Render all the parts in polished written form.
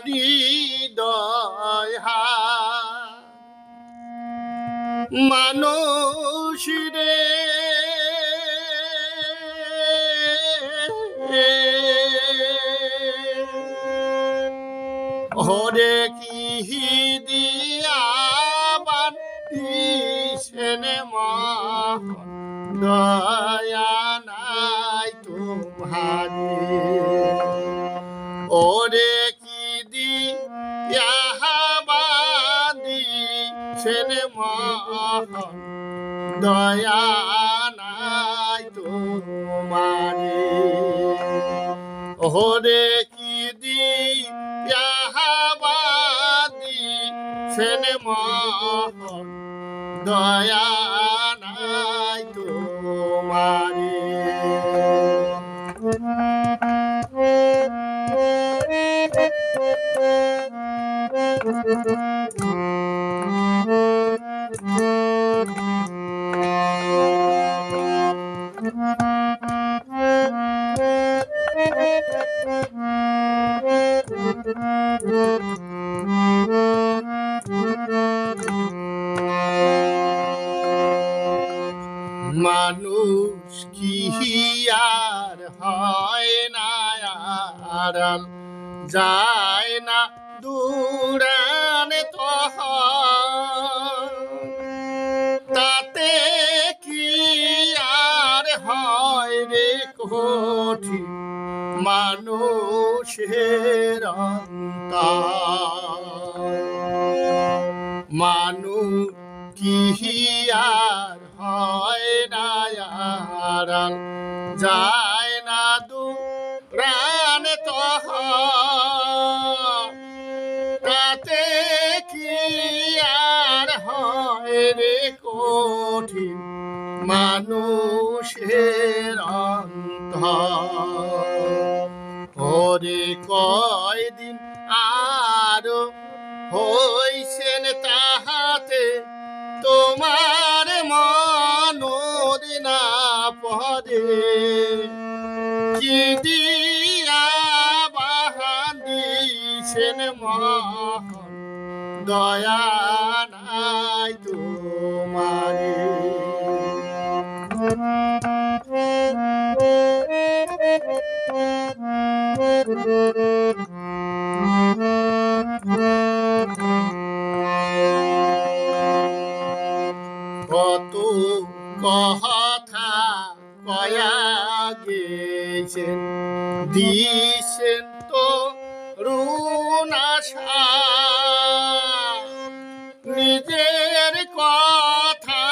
হৃদয় মানুষ রে ওরে কি দিয়া বান্ধিছেন মন দয়া নাই তোমারি ওরে কি দিয়া বান্ধিছেন মন দয়া নাই তোমারি ওরে কি দিয়া বান্ধিছেন মন দয়া নাই তোমারি মানুষ কি আর হয় না আড়াল যায় না দূরানে তাতে কি আর হয় রে কঠিন মানুষের মানুষ কি আর হয় না আড়াল যায় না দূরানে তাতে কি আর হয় রে কঠিন মানুষের ওরে কয়দিন আরো হইছেন তাহাতে তোমার মনোর না পদে কি দিয়া বান্ধিছেন মন দয়া নাই তোমারি কত কথা কয়া গেছেন দিছেন তো রুনাশা নিজের কথা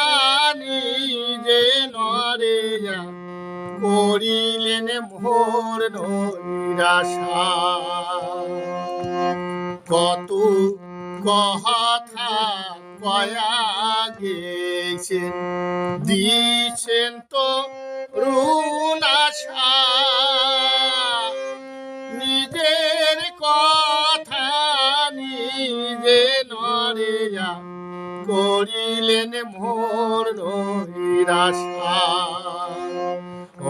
নিজে নরে করিলেন মোর নৈরাশা কত কথা কয়া গেছেন দিছেন তো রুনাশা নিজের কথা নিজে নরে করিলেন মোর নৈরাশা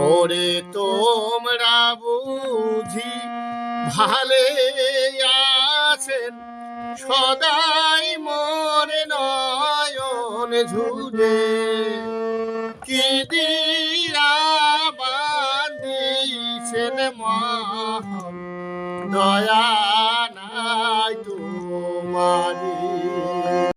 ওরে তোমরা বুঝি ভালে আছেন সদাই মোর নয়ন ঝুলে কি দিয়া বান্ধিছেন মন দয়া নাই তোমারি